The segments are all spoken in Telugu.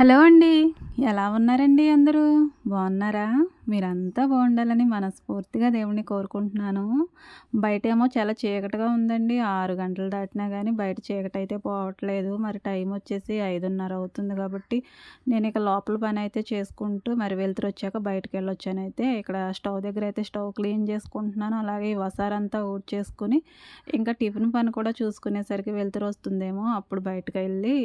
హలో అండి. ఎలా ఉన్నారండి అందరూ? బావున్నారా? మీరంతా బావుండాలని మనస్ఫూర్తిగా దేవుడిని కోరుకుంటున్నాను. బయటేమో చాలా చీకటిగా ఉందండి. 6 గంటలు దాటినా గానీ బయట చీకటైతే పోవట్లేదు. మరి టైమొచ్చేసి 5:30 అవుతుంది కాబట్టి నేనిక లోపల పనైతే చేసుకుంటూ మరి వెలుతురొచ్చాక బయటికెళ్ళొచ్చానైతే. ఇక్కడ స్టవ్ దగ్గరైతే స్టవ్ క్లీన్ చేసుకుంటున్నాను. అలాగే ఈ వసారంతా ఊడ్చేసుకొని ఇంకా టిఫిన్ పని కూడా చూసుకునేసరికి వెలుతురొస్తుందేమో అప్పుడు బయటకెళ్ళి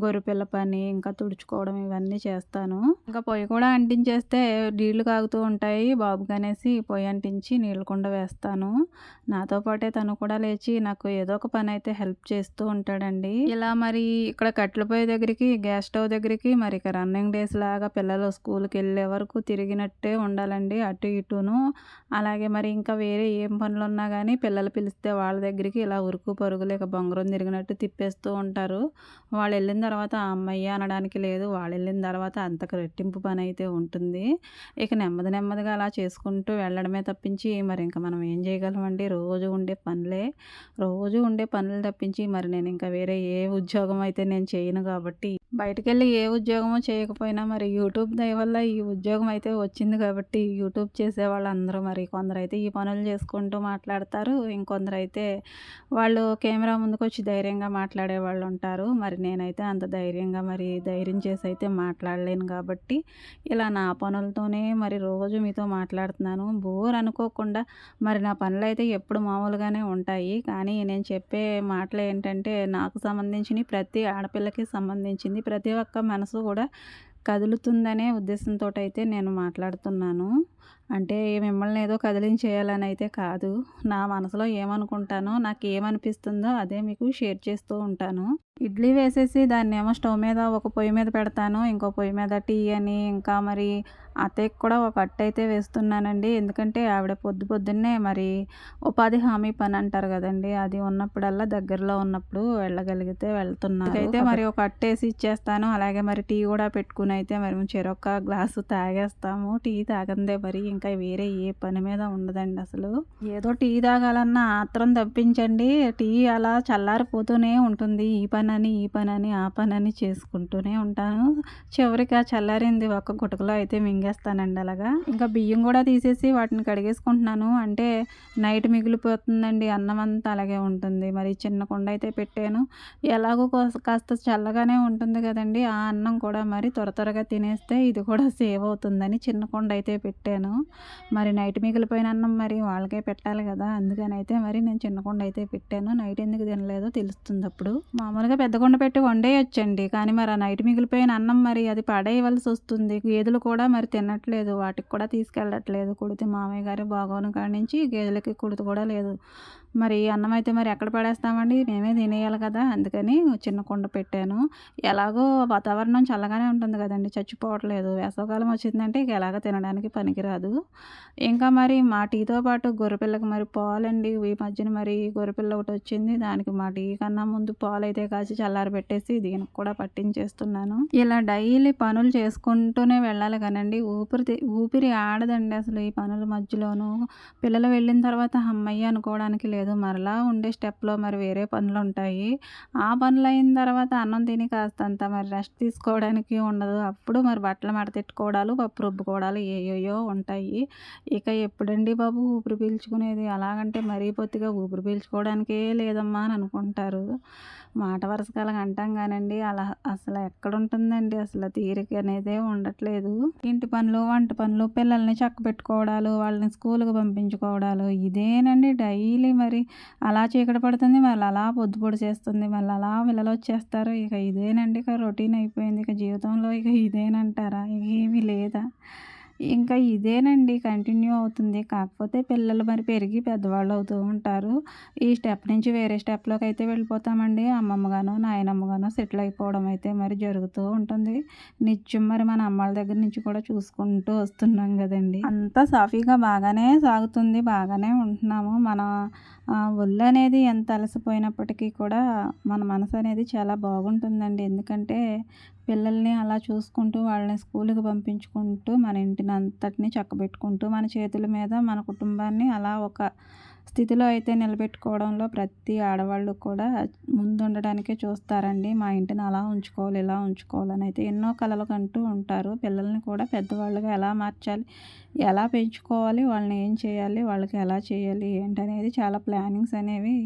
గొర్రెపిల్ల పని, ఇంకా తుడుచుకోవడం ఇవన్నీ చేస్తాను. ఇంకా పొయ్యి కూడా అంటించేస్తే నీళ్లు కాగుతూ ఉంటాయి. బాబుకనేసి పొయ్యి అంటించి నీళ్ళ కుండ వేస్తాను. నాతో పాటే తను కూడా లేచి నాకు ఏదో ఒక పనైతే హెల్ప్ చేస్తూ ఉంటాడండి. ఇలా మరి ఇక్కడ కట్టెల పొయ్యి దగ్గరికి, గ్యాస్ స్టవ్ దగ్గరికి మరి ఇక రన్నింగ్ డేస్ లాగా పిల్లలు స్కూల్‌కెళ్ళే వరకు తిరిగినట్టే ఉండాలండి అటు ఇటును. అలాగే మరి ఇంకా వేరే ఏం పనులున్నా గానీ పిల్లలు పిలిస్తే వాళ్ళ దగ్గరికి ఇలా ఉరుకు పరుగులు ఇక బొంగరం తిరిగినట్టు తిప్పేస్తూ ఉంటారు. వాళ్ళెళ్ళిన తర్వాత హమ్మయ్య! అనడానికి లేదు. వాళ్ళెళ్ళిన తర్వాత అంతకు రెట్టింపు పనైతే ఉంటుంది. ఇక నెమ్మది నెమ్మదిగా అలా చేసుకుంటూ వెళ్ళడమే తప్పించి మరింక మనం ఏం చేయగలమండి? రోజు ఉండే పనులే. రోజు ఉండే పనులు తప్పించి మరి నేనింక వేరే ఏ ఉద్యోగం అయితే నేను చేయను కాబట్టి, బయటికెళ్ళి ఏ ఉద్యోగమో చేయకపోయినా మరి యూట్యూబ్ దయ వల్ల ఈ ఉద్యోగం అయితే వచ్చింది కాబట్టి, యూట్యూబ్ చేసేవాళ్ళందరూ మరి కొందరైతే ఈ పనులు చేసుకుంటూ మాట్లాడతారు. ఇంకొందరైతే వాళ్ళు కెమెరా ముందుకొచ్చి ధైర్యంగా మాట్లాడేవాళ్ళుంటారు. మరి నేనైతే అంత ధైర్యంగా మరి ధైర్యం చేసైతే మాట్లాడలేను కాబట్టి, ఇలా నా పనులతోనే మరి రోజు మీతో మాట్లాడుతున్నాను. బోర్ అనుకోకుండా మరి నా పనులైతే ఎప్పుడు మామూలుగానే ఉంటాయి. కానీ నేను చెప్పే మాటలేంటంటే నాకు సంబంధించినయి, ప్రతి ఆడపిల్లకి సంబంధించింది. ప్రతి ఒక్క మనసు కూడా కదులుతుందనే ఉద్దేశంతోటైతే నేను మాట్లాడుతున్నాను. అంటే మిమ్మల్ని ఏదో కదిలించేయాలనైతే కాదు. నా మనసులో ఏమనుకుంటానో, నాకేమనిపిస్తుందో అదే మీకు షేర్ చేస్తూ ఉంటాను. ఇడ్లీ వేసేసి దాన్నేమో స్టవ్ మీద ఒక పొయ్యి మీద పెడతాను. ఇంకో పొయ్యి మీద టీ అని, ఇంకా మరి అత్తయ్యకి కూడా ఒక అట్టయితే వేస్తున్నానండి. ఎందుకంటే ఆవిడ పొద్దున్నే మరి ఉపాధి హామీ పని అంటారు గదండీ! అది ఉన్నప్పుడల్లా దగ్గరలో ఉన్నప్పుడు వెళ్ళగలిగితే వెళ్తున్నారు. అయితే మరి ఒక అట్టేసి ఇచ్చేస్తాను. అలాగే మరి టీ గూడా పెట్టుకొనైతే మరి చెరొక్క గ్లాసు తాగేస్తాము. టీ తాగందే మరి ఇంకా వేరే ఏ పని మీద ఉండదండి అసలు. ఏదో టీ తాగాలన్న ఆత్రం తప్పించండి, టీ అలా చల్లారిపోతూనే ఉంటుంది. ఈ పనని, ఆ పనని చేసుకుంటూనే ఉంటాను. చివరికి ఆ చల్లారింది ఒక్క గుటకలో అయితే మింగేస్తానండి అలాగా. ఇంకా బియ్యం గూడా తీసేసి వాటిని కడిగేసుకుంటున్నాను. అంటే నైట్ మిగిలిపోతుందండి అన్నం అంతా అలాగే ఉంటుంది. మరి చిన్న కుండ అయితే పెట్టాను. ఎలాగో కాస్త చల్లగానే ఉంటుంది గదండీ! ఆ అన్నం కూడా మరి త్వరగా తినేస్తే ఇది కూడా సేవ్ అవుతుందని చిన్న కుండ అయితే పెట్టాను. మరి నైట్ మిగిలిపోయిన అన్నం మరి వాళ్ళకే పెట్టాలి గదా! అందుకనైతే మరి నేను చిన్న కుండ అయితే పెట్టాను. నైట్ ఎందుకు తినలేదో తెలుస్తుందప్పుడు. మామూలుగా పెద్ద కుండ పెట్టి వండేయొచ్చండి. కానీ మరి ఆ నైట్ మిగిలిపోయిన అన్నం మరి అది పడేయవలసొస్తుంది. గేదెలు కూడా మరి తినట్లేదు. వాటికి కూడా తీసుకెళ్ళట్లేదు. కుడితి మామయ్య గారి బాగోని కాడ నుంచి గేదెలకి కుడితి కూడా లేదు. మరి అన్నం అయితే మరి ఎక్కడ పడేస్తామండి? మేమే తినేయాలి కదా! అందుకని చిన్న కుండ పెట్టాను. ఎలాగో వాతావరణం చల్లగానే ఉంటుంది గదండీ! చచ్చిపోవట్లేదు. వేసవికాలం వచ్చిందంటే ఇక ఎలాగో తినడానికి పనికిరాదు. ఇంకా మరి మా టీతో పాటు గొర్రెపిల్లకి మరి పాలండి. ఈ మధ్యన మరి గొర్రెపిల్ల ఒకటొచ్చింది. దానికి మా టీ కన్నా ముందు పాలైతే కాచి చల్లారబెట్టేసి దీనికి కూడా పట్టించేస్తున్నాను. ఇలా డైలీ పనులు చేసుకుంటూనే వెళ్ళాలి కానండి, ఊపిరి ఆడదండి అసలు ఈ పనుల మధ్యలోనూ. పిల్లలు వెళ్ళిన తర్వాత హమ్మయ్య! అనుకోవడానికి లేదు. మరలా ఉండే స్టెప్‌లో మరి వేరే పనులుంటాయి. ఆ పనులయిన తర్వాత అన్నం తిని కాస్తంత మరి రెస్ట్ తీసుకోవడానికి ఉండదు. అప్పుడు మరి బట్టలు మడతెట్టుకోవడాలు, పప్పు రుబ్బుకోవడాలు ఏయేయో ఉంటాయి. ఇక ఎప్పుడండి బాబు ఊపిరి పీల్చుకునేది? అలాగంటే మరీ బొత్తిగా ఊపిరి పీల్చుకోవడానికే లేదమ్మా అని అనుకుంటారు. మాట వరుసకి అలాగ అంటాం గానండి, అలా అసలు ఎక్కడుంటుందండి అసలు తీరిక అనేదే ఉండట్లేదు. ఇంటి పనులు, వంట పనులు, పిల్లల్ని చక్కబెట్టుకోవడాలు, వాళ్ళని స్కూలుకి పంపించుకోవడాలు ఇదేనండి డైలీ మరి. అలా చీకటి పడుతుంది, మళ్ళీ అలా పొద్దు పొడిచేస్తుంది, మళ్ళీ అలా పిల్లలొచ్చేస్తారు. ఇక ఇదేనండి ఇక రొటీన్ అయిపోయింది. ఇక జీవితంలో ఇక ఇదేనంటారా? ఏమీ లేదా? ఇంకా ఇదేనండి కంటిన్యూ అవుతుంది. కాకపోతే పిల్లలు మరి పెరిగి పెద్దవాళ్ళు అవుతూ ఉంటారు. ఈ స్టెప్ నుంచి వేరే స్టెప్‌లోకైతే వెళ్ళిపోతామండి. అమ్మమ్మగానో, నాయనమ్మగానో సెటిల్ అయిపోవడం అయితే మరి జరుగుతూ ఉంటుంది. నిత్యం మరి మన అమ్మాళ్ళ దగ్గర నుంచి కూడా చూసుకుంటూ వస్తున్నాం గదండీ! అంతా సాఫీగా బాగానే సాగుతుంది. బాగానే ఉంటున్నాము. మన ఒళ్ళనేది ఎంత అలసిపోయినప్పటికీ కూడా మన మనసనేది చాలా బాగుంటుందండి. ఎందుకంటే పిల్లల్ని అలా చూసుకుంటూ, వాళ్ళని స్కూలుకి పంపించుకుంటూ, మన ఇంటినంతటిని చక్కబెట్టుకుంటూ, మన చేతుల మీద మన కుటుంబాన్ని అలా ఒక స్థితిలో అయితే నిలబెట్టుకోవడంలో ప్రతి ఆడవాళ్ళు కూడా ముందుండడానికే చూస్తారండి. మా ఇంటిని అలా ఉంచుకోవాలి, ఇలా ఉంచుకోవాలని అయితే ఎన్నో కలలు కంటూ ఉంటారు. పిల్లల్ని కూడా పెద్దవాళ్ళుగా ఎలా మార్చాలి, ఎలా పెంచుకోవాలి, వాళ్ళని ఏం చేయాలి, వాళ్ళకి ఎలా చేయాలి ఏంటనేది చాలా ప్లానింగ్స్ అనేవి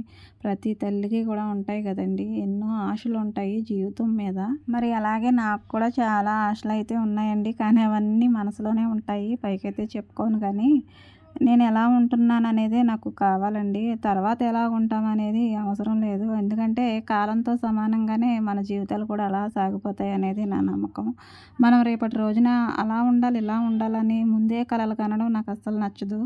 ప్రతి తల్లికి కూడా ఉంటాయి కదండీ. ఎన్నో ఆశలు ఉంటాయి జీవితం మీద. మరి అలాగే నాకు కూడా చాలా ఆశలు అయితే ఉన్నాయండి. కానీ అవన్నీ మనసులోనే ఉంటాయి, పైకైతే చెప్పుకోను. కానీ నేను ఎలా ఉంటున్నాననేదే నాకు కావాలండి. తర్వాత ఎలా ఉంటామనేది అవసరం లేదు. ఎందుకంటే కాలంతో సమానంగానే మన జీవితాలు కూడా అలా సాగిపోతాయనేది నా నమ్మకం. మనం రేపటి రోజున అలా ఉండాలి, ఇలా ఉండాలని ముందే కలలు కనడం నాకు అస్సలు నచ్చదు.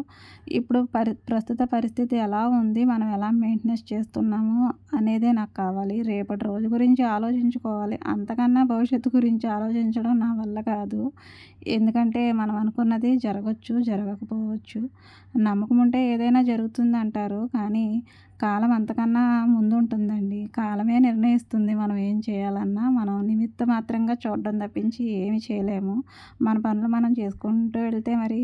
ఇప్పుడు ప్రస్తుత పరిస్థితి ఎలా ఉంది, మనం ఎలా మెయింటెనెన్స్ చేస్తున్నాము అనేదే నాకు కావాలి. రేపటి రోజు గురించి ఆలోచించుకోవాలి. అంతకన్నా భవిష్యత్తు గురించి ఆలోచించడం నా వల్ల కాదు. ఎందుకంటే మనం అనుకున్నది జరగొచ్చు, జరగకపోవచ్చు. నమ్మకం ఉంటే ఏదైనా జరుగుతుందంటారు. కానీ కాలం అంతకన్నా ముందుంటుందండి. కాలమే నిర్ణయిస్తుంది మనం ఏం చేయాలన్నా. మనం నిమిత్త మాత్రంగా చూడడం తప్పించి ఏమి చేయలేము. మన పనులు మనం చేసుకుంటూ వెళ్తే మరి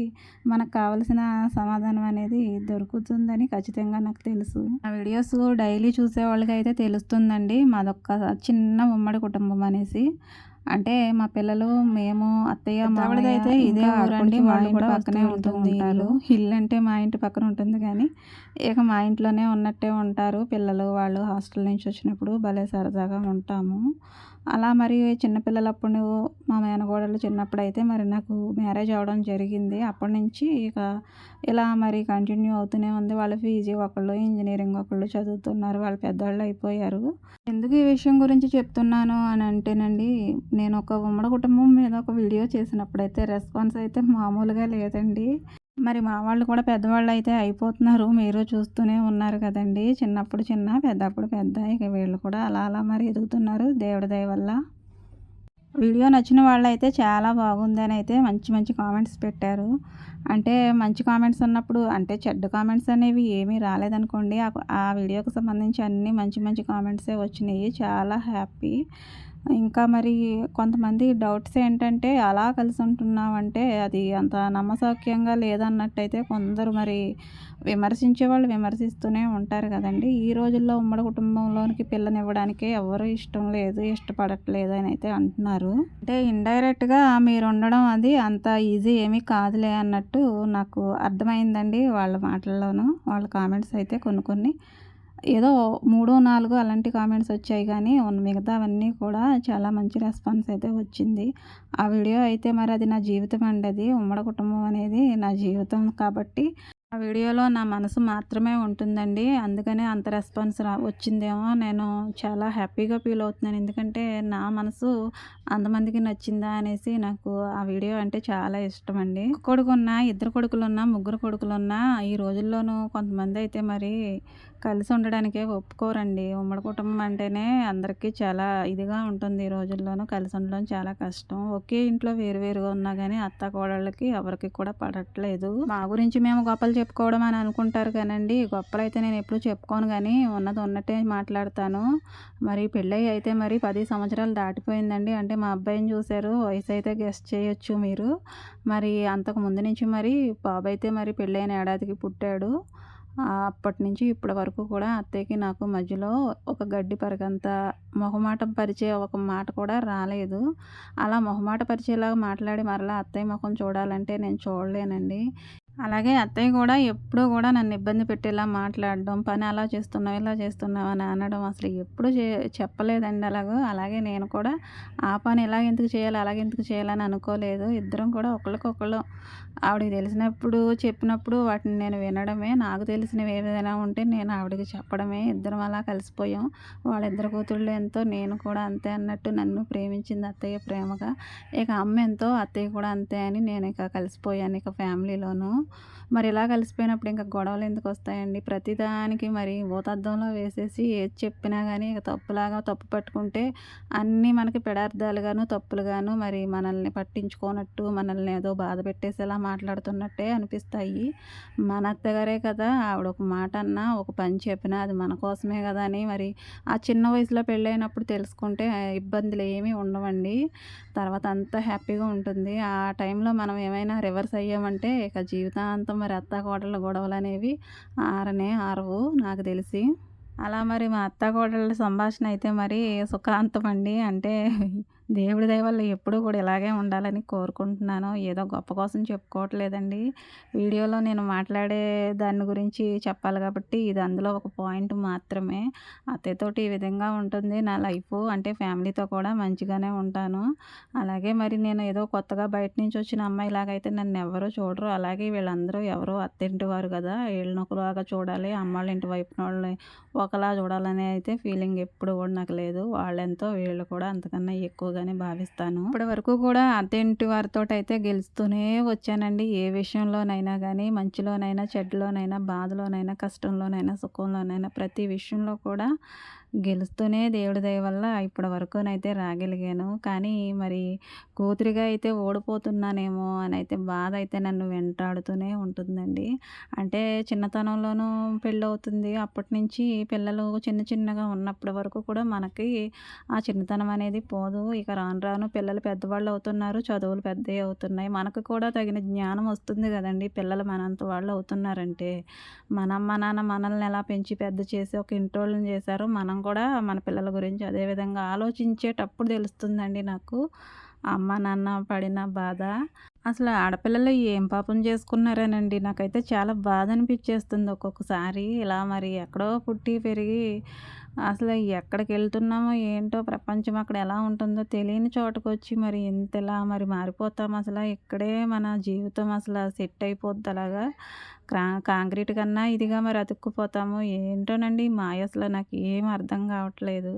మనకు కావలసిన సమాధానం అనేది దొరుకుతుందని ఖచ్చితంగా నాకు తెలుసు. ఆ వీడియోస్ డైలీ చూసేవాళ్ళకైతే తెలుస్తుందండి. మాదొక్క చిన్న ఉమ్మడి కుటుంబం అనేసి. అంటే మా పిల్లలు, మేము, అత్తయ్య, మావయ్యదైతే ఇదే ఊరండి. మా ఇంటి పక్కనే ఉంటుంది ఇల్లు. ఇల్లు అంటే మా ఇంటి పక్కన ఉంటుంది కానీ ఇక మా ఇంట్లోనే ఉన్నట్టే ఉంటారు పిల్లలు. వాళ్ళు హాస్టల్ నుంచి వచ్చినప్పుడు భలే సరదాగా ఉంటాము. అలా మరి చిన్నపిల్లలప్పుడు మా మేనకోడళ్ళు చిన్నప్పుడైతే మరి నాకు మ్యారేజ్ అవ్వడం జరిగింది. అప్పటి నుంచి ఇక ఇలా మరి కంటిన్యూ అవుతూనే ఉంది. వాళ్ళ పీజీ ఒకళ్ళు, ఇంజనీరింగ్ ఒకళ్ళు చదువుతున్నారు. వాళ్ళు పెద్దవాళ్ళు అయిపోయారు. ఎందుకు ఈ విషయం గురించి చెప్తున్నాను అని అంటేనండి, నేను ఒక ఉమ్మడి కుటుంబం మీద ఒక వీడియో చేసినప్పుడైతే రెస్పాన్స్ అయితే మామూలుగా లేదండి. మరి మా వాళ్ళు కూడా పెద్దవాళ్ళు అయితే అయిపోతున్నారు. మీరు చూస్తూనే ఉన్నారు కదండీ. చిన్నప్పుడు చిన్న, పెద్దప్పుడు పెద్ద. ఇక వీళ్ళు కూడా అలా అలా మరి ఎదుగుతున్నారు దేవుడి దయ వల్ల. వీడియో నచ్చిన వాళ్ళైతే చాలా బాగుందని అయితే మంచి మంచి కామెంట్స్ పెట్టారు. అంటే మంచి కామెంట్స్ ఉన్నప్పుడు అంటే చెడ్డ కామెంట్స్ అనేవి ఏమీ రాలేదనుకోండి. ఆ వీడియోకి సంబంధించి అన్నీ మంచి మంచి కామెంట్సే వచ్చినాయి. చాలా హ్యాపీ. ఇంకా మరి కొంతమంది డౌట్స్ ఏంటంటే అలా కలిసి ఉంటున్నామంటే అది అంత నమ్మశక్యంగా లేదన్నట్టయితే కొందరు మరి విమర్శించేవాళ్ళు విమర్శిస్తూనే ఉంటారు కదండీ. ఈ రోజుల్లో ఉమ్మడి కుటుంబంలోనికి పిల్లనివ్వడానికే ఎవరు ఇష్టం లేదు, ఇష్టపడట్లేదు అని అయితే అంటున్నారు. అంటే ఇండైరెక్ట్‌గా మీరుండడం అది అంత ఈజీ ఏమీ కాదులే అన్నట్టు నాకు అర్థమైందండి వాళ్ళ మాటల్లోనూ. వాళ్ళ కామెంట్స్ అయితే కొన్ని కొన్ని ఏదో 3, 4 అలాంటి కామెంట్స్ వచ్చాయి కానీ మిగతావన్నీ కూడా చాలా మంచి రెస్పాన్స్ అయితే వచ్చింది. ఆ వీడియో అయితే మరి అది నా జీవితం అండి. అది ఉమ్మడి కుటుంబం అనేది నా జీవితం కాబట్టి ఆ వీడియోలో నా మనసు మాత్రమే ఉంటుందండి. అందుకనే అంత రెస్పాన్స్ వచ్చిందేమో. నేను చాలా హ్యాపీగా ఫీల్ అవుతున్నాను. ఎందుకంటే నా మనసు అంతమందికి నచ్చిందా అనేసి నాకు ఆ వీడియో అంటే చాలా ఇష్టమండి. ఒక కొడుకున్నా, ఇద్దరు కొడుకులున్నా, ముగ్గురు కొడుకులున్నా ఈ రోజుల్లోనూ కొంతమంది అయితే మరి కలిసి ఉండడానికే ఒప్పుకోరండి. ఉమ్మడి కుటుంబం అంటేనే అందరికీ చాలా ఇదిగా ఉంటుంది. ఈ రోజుల్లోనూ కలిసి ఉండడం చాలా కష్టం. ఒకే ఇంట్లో వేరువేరుగా ఉన్నా కానీ అత్త కోడళ్ళకి ఎవరికి కూడా పడట్లేదు. మా గురించి మేము గొప్పలు చెప్పుకోవడం అని అనుకుంటారు కానండి, గొప్పలైతే నేను ఎప్పుడూ చెప్పుకోను కానీ ఉన్నది ఉన్నట్టే మాట్లాడతాను. మరి పెళ్ళయి అయితే మరి 10 సంవత్సరాలు దాటిపోయిందండి. అంటే మా అబ్బాయిని చూశారు. వయసు అయితే గెస్ చేయొచ్చు మీరు. మరి అంతకు ముందు నుంచి మరి బాబైతే మరి పెళ్ళైన ఏడాదికి పుట్టాడు. అప్పటినుంచి ఇప్పటి వరకు కూడా అత్తయ్యకి నాకు మధ్యలో ఒక గడ్డి పరకంత మొహమాటం పరిచే ఒక మాట కూడా రాలేదు. అలా మొహమాట పరిచేలాగా మాట్లాడి మరలా అత్తయ్య మొఖం చూడాలంటే నేను చూడలేనండి. అలాగే అత్తయ్య కూడా ఎప్పుడూ కూడా నన్ను ఇబ్బంది పెట్టేలా మాట్లాడడం, పని అలా చేస్తున్నావు, ఇలా చేస్తున్నావు అని అనడం అసలు ఎప్పుడు చెప్పలేదండి అలాగా. అలాగే నేను కూడా ఆ పని ఇలాగెందుకు చేయాలి, అలాగెందుకు చేయాలని అనుకోలేదు. ఇద్దరం కూడా ఒకళ్ళకొకళ్ళం ఆవిడకి తెలిసినప్పుడు చెప్పినప్పుడు వాటిని నేను వినడమే. నాకు తెలిసినవి ఏదైనా ఉంటే నేను ఆవిడకి చెప్పడమే. ఇద్దరం అలా కలిసిపోయాం. వాళ్ళిద్దరు కూతుళ్ళు ఎంతో, నేను కూడా అంతే అన్నట్టు నన్ను ప్రేమించింది అత్తయ్య ప్రేమగా. ఇక అమ్మ ఎంతో, అత్తయ్య కూడా అంతే అని నేను ఇక కలిసిపోయాను ఇక ఫ్యామిలీలోనూ. మరి ఇలా కలిసిపోయినప్పుడు ఇంక గొడవలు ఎందుకు వస్తాయండి. ప్రతిదానికి మరి భూతద్దంలో వేసేసి ఏది చెప్పినా కానీ ఇక తప్పులాగా తప్పు పట్టుకుంటే అన్నీ మనకి పెడార్థాలుగాను, తప్పులుగాను మరి మనల్ని పట్టించుకోనట్టు, మనల్ని ఏదో బాధ పెట్టేసేలా మాట్లాడుతున్నట్టే అనిపిస్తాయి. మన అత్తగారే కదా, ఆవిడ ఒక మాట అన్నా, ఒక పని చెప్పినా అది మన కోసమే కదా అని మరి ఆ చిన్న వయసులో పెళ్ళైనప్పుడు తెలుసుకుంటే ఇబ్బందులు ఏమీ ఉండవండి. తర్వాత అంతా హ్యాపీగా ఉంటుంది. ఆ టైంలో మనం ఏమైనా రివర్స్ అయ్యామంటే ఇక జీవితం జీవితాంతం మరి అత్తాకోడళ్ళ గొడవలనేవి ఆరనే ఆరవు నాకు తెలిసి. అలా మరి మా అత్తాకోడళ్ళ సంభాషణ అయితే మరి సుఖాంతమండి. అంటే దేవుడి దయ వల్ల ఎప్పుడూ కూడా ఇలాగే ఉండాలని కోరుకుంటున్నాను. ఏదో గొప్ప కోసం చెప్పుకోవట్లేదండి. వీడియోలో నేను మాట్లాడే దాని గురించి చెప్పాలి కాబట్టి ఇది అందులో ఒక పాయింట్ మాత్రమే. అత్తయ్యతోటి ఈ విధంగా ఉంటుంది నా లైఫు. అంటే ఫ్యామిలీతో కూడా మంచిగానే ఉంటాను. అలాగే మరి నేను ఏదో కొత్తగా బయట నుంచి వచ్చిన అమ్మాయిలాగైతే నన్నెవ్వరు చూడరు. అలాగే వీళ్ళందరూ ఎవరో అత్తింటి వారు కదా! ఈళ్ళని ఒకలాగా చూడాలి, అమ్మాళ్ళ ఇంటి వైపునోళ్ళని ఒకలా చూడాలనే అయితే ఫీలింగ్ ఎప్పుడు కూడా నాకు లేదు. వాళ్ళెంతో వీళ్ళు కూడా అంతకన్నా ఎక్కువగానే భావిస్తాను. ఇప్పటి వరకు కూడా అత్తింటి వారితోటైతే గెలుస్తూనే వచ్చానండి. ఏ విషయంలోనైనా గానీ, మంచిలోనైనా, చెడులోనైనా, బాధలోనైనా, కష్టంలోనైనా, సుఖంలోనైనా ప్రతి విషయంలో కూడా గెలుస్తూనే దేవుడి దయ వల్ల ఇప్పటి వరకునైతే రాగలిగాను. కానీ మరి కూతురిగా అయితే ఓడిపోతున్నానేమో అనైతే బాధ అయితే నన్ను వెంటాడుతూనే ఉంటుందండి. అంటే చిన్నతనంలోనూ పెళ్ళవుతుంది. అప్పటినుంచి పిల్లలు చిన్న చిన్నగా ఉన్నప్పటి వరకు కూడా మనకి ఆ చిన్నతనం అనేది పోదు. ఇక రాను రాను పిల్లలు పెద్దవాళ్ళు అవుతున్నారు. చదువులు పెద్దయి అవుతున్నాయి. మనకు కూడా తగిన జ్ఞానం వస్తుంది గదండీ! పిల్లలు మనంత వాళ్ళు అవుతున్నారంటే. మన అమ్మ, నాన్న మనల్ని ఎలా పెంచి పెద్ద చేసి ఒక ఇంటోళ్ళని చేశారో, మనం కూడా మన పిల్లల గురించి అదే విధంగా ఆలోచించేటప్పుడు తెలుస్తుందండి నాకు. అమ్మ, నాన్న పడిన బాధ. అసలు ఆడపిల్లలు ఏం పాపం చేసుకున్నారోనండి. నాకైతే చాలా బాధ అనిపిచ్చేస్తుంది ఒక్కొక్కసారి. ఇలా మరి ఎక్కడో పుట్టి పెరిగి అసలు ఎక్కడికెళ్తున్నామో ఏంటో ప్రపంచం అక్కడ ఎలా ఉంటుందో తెలియని చోటకొచ్చి మరి ఇంతలా మరి మారిపోతాం అసల. ఇక్కడే మన జీవితం అసల సెట్ అయిపోద్ది అలాగా. కాంక్రీట్ కన్నా ఇదిగా మరి అతుక్కుపోతాము. ఏంటోనండి ఈ మాయ అసల నాకు ఏం అర్థం కావట్లేదు.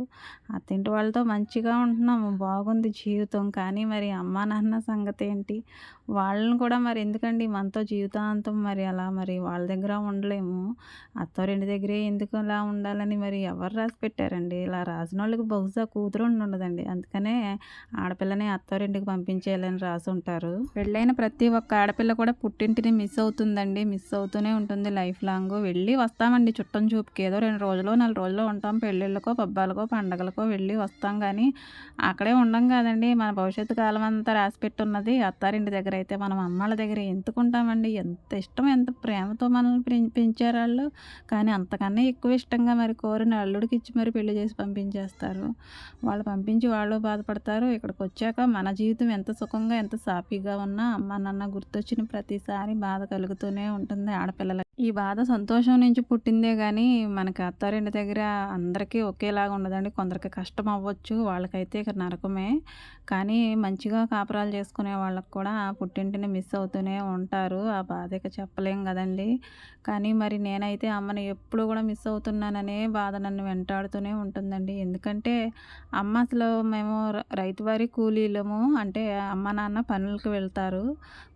అత్తింటి వాళ్ళతో మంచిగా ఉంటున్నాము. బాగుంది జీవితం. కానీ మరి అమ్మా, నాన్న సంగతేంటి? వాళ్ళని కూడా మరి ఎందుకండి మనతో జీవితాంతం మరి అలా మరి వాళ్ళ దగ్గర ఉండలేము. అత్తారింటి దగ్గరే ఎందుకు అలా ఉండాలని మరి ఎవరు రాసి పెట్టారండి? ఇలా రాసినోళ్ళకి బహుశా కూతురు ఉండుండదండి. అందుకనే ఆడపిల్లని అత్తారింటికి పంపించేయాలని రాసుంటారు. పెళ్ళైన ప్రతి ఒక్క ఆడపిల్ల కూడా పుట్టింటిని మిస్ అవుతుందండి. మిస్ అవుతూనే ఉంటుంది లైఫ్ లాంగు. వెళ్ళి వస్తామండి చుట్టం చూపుకి. ఏదో 2 రోజులో, 4 రోజులో ఉంటాం. పెళ్ళిళ్ళకో, పబ్బాలకో, పండగలకో వెళ్ళి వస్తాం గానీ, అక్కడే ఉండం గదండీ! మన భవిష్యత్తు కాలం అంతా రాసిపెట్టున్నది అత్తారింటి దగ్గర. అయితే మనం అమ్మాళ్ళ దగ్గర ఎందుకుంటామండి? ఎంత ఇష్టం, ఎంత ప్రేమతో మనల్ని పెంచారాళ్ళు. కానీ అంతకన్నా ఎక్కువ ఇష్టంగా మరి కోరిన అల్లుడికిచ్చి మరి పెళ్లి చేసి పంపించేస్తారు. వాళ్ళు పంపించి వాళ్ళు బాధపడతారు. ఇక్కడికొచ్చాక మన జీవితం ఎంత సుఖంగా, ఎంత సాఫీగా ఉన్నా అమ్మా, నాన్న గుర్తొచ్చిన ప్రతిసారి బాధ కలుగుతూనే ఉంటుంది ఆడపిల్లలకి. ఈ బాధ సంతోషం నుంచి పుట్టిందే గానీ, మనకి అత్తారింటి దగ్గర అందరికీ ఒకేలాగా ఉండదండి. కొందరికి కష్టం అవ్వచ్చు. వాళ్ళకైతే ఇక నరకమే. కానీ మంచిగా కాపురాలు చేసుకునే వాళ్ళకి కూడా పుట్టింటిని మిస్ అవుతూనే ఉంటారు. ఆ బాధ ఇక చెప్పలేం గదండీ! కానీ మరి నేనైతే అమ్మని ఎప్పుడు గూడా మిస్ అవుతున్నాననే బాధ నన్ను వెంటాడుతూనే ఉంటుందండి. ఎందుకంటే అమ్మ అసలు మేము రైతువారీ కూలీలము. అంటే అమ్మ, నాన్న పనులకి వెళ్తారు.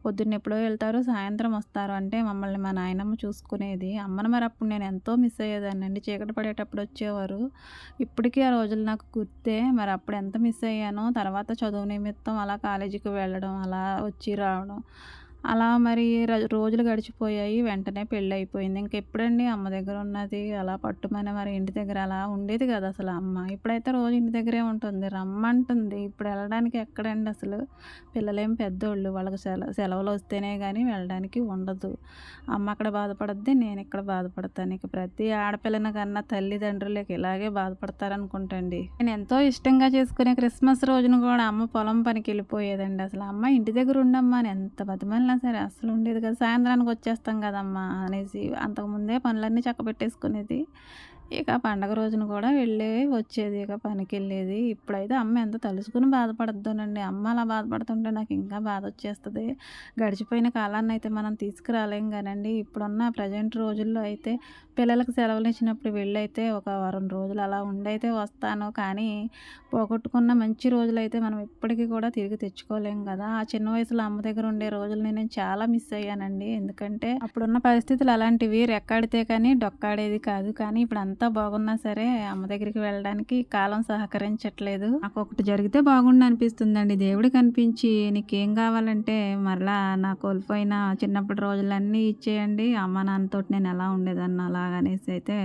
పొద్దున్న ఎప్పుడో వెళ్తారు. సాయంత్రం వస్తారు. అంటే మమ్మల్ని మా నాయనమ్మ చూసుకునేది. అమ్మని మరి అప్పుడు నేను ఎంతో మిస్ అయ్యేదాన్నండి. చీకటి పడేటప్పుడు వచ్చేవారు. ఇప్పటికీ ఆ రోజులు నాకు గుర్తే. మరి అప్పుడు ఎంత మిస్ అయ్యానో. తర్వాత చదువు నిమిత్తం అలా కాలేజీకి వెళ్ళడం, అలా వచ్చి రావడం. అలా మరి రోజులు గడిచిపోయాయి. వెంటనే పెళ్ళయిపోయింది. ఇంకెప్పుడండి అమ్మ దగ్గర ఉన్నది? అలా పట్టుమని మరి ఇంటి దగ్గర అలా ఉండేది కాదు అసలు అమ్మ. ఇప్పుడైతే రోజు ఇంటి దగ్గరే ఉంటుంది. రమ్మంటుంది. ఇప్పుడు వెళ్ళడానికి ఎక్కడండి అసలు? పిల్లలేం పెద్దోళ్ళు. వాళ్ళకి సెలవులు వస్తేనే గానీ వెళ్ళడానికి ఉండదు. అమ్మ అక్కడ బాధపడద్ది. నేను ఇక్కడ బాధపడతాను. ఇక ప్రతి ఆడపిల్లని కన్నా తల్లిదండ్రులకి ఇలాగే బాధపడతారనుకుంటండి. నేను ఎంతో ఇష్టంగా చేసుకునే క్రిస్మస్ రోజున కూడా అమ్మ పొలం పనికి వెళ్ళిపోయేదండి. అసలు అమ్మ ఇంటి దగ్గర ఉండమ్మా అని ఎంత బతిమాలినా సరే అస్సలు ఉండేది కదా! సాయంత్రానికి వచ్చేస్తాం కదమ్మా అనేసి అంతకుముందే పనులన్నీ చక్కబెట్టేసుకునేది. ఇక పండగ రోజున కూడా వెళ్ళి వచ్చేది. ఇక పనికెళ్ళేది. ఇప్పుడైతే అమ్మ ఎంత తలుచుకుని బాధపడుద్దోనండి. అమ్మ అలా బాధపడుతుంటే నాకు ఇంకా బాధొచ్చేస్తది. గడిచిపోయిన కాలాన్నయితే మనం తీసుకురాలేం గానండి. ఇప్పుడున్న ప్రజెంట్ రోజుల్లో అయితే పిల్లలకు సెలవులిచ్చినప్పుడు వెళ్ళైతే ఒక వారం రోజులు అలా ఉండైతే వస్తాను. కానీ పోగొట్టుకున్న మంచి రోజులైతే మనం ఎప్పటికి కూడా తిరిగి తెచ్చుకోలేం కదా! ఆ చిన్న వయసులో అమ్మ దగ్గర ఉండే రోజుల్ని నేను చాలా మిస్ అయ్యానండి. ఎందుకంటే అప్పుడున్న పరిస్థితులు అలాంటివి. రెక్కాడితే కానీ డొక్కాడేది కాదు. కానీ ఇప్పుడు ఎంత బాగున్నా సరే అమ్మ దగ్గరికి వెళ్ళడానికి కాలం సహకరించట్లేదు. నాకొకటి జరిగితే బాగుండు అనిపిస్తుందండి. దేవుడు కనిపించి నీకేం కావాలంటే మరలా నా కోల్పోయిన చిన్నప్పటి రోజులన్నీ ఇచ్చేయండి. అమ్మ నాన్నతోటి నేను ఎలా ఉండేదాన్ని అలాగనేసి అయితే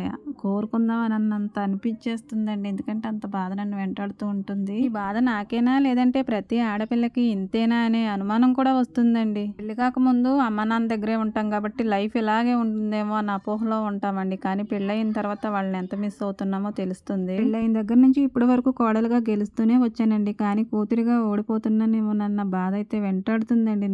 కోరుకుందాం అని అన్నంత అనిపించేస్తుందండి. ఎందుకంటే అంత బాధ నన్ను వెంటాడుతూ ఉంటుంది. ఈ బాధ నాకేనా లేదంటే ప్రతి ఆడపిల్లకి ఇంతేనా అనే అనుమానం కూడా వస్తుందండి. పెళ్లి కాకముందు అమ్మ నాన్న దగ్గరే ఉంటాం కాబట్టి లైఫ్ ఇలాగే ఉంటుందేమో అన్న అపోహలో ఉంటామండి. కానీ పెళ్ళయిన తర్వాత వాళ్ళని ఎంత మిస్ అవుతున్నామో తెలుస్తుంది. పెళ్ళయిన దగ్గర నుంచి ఇప్పటి వరకు కోడలుగా గెలుస్తూనే వచ్చానండి. కానీ కూతురిగా ఓడిపోతున్నానేమోనన్న బాధ అయితే వెంటాడుతుందండి.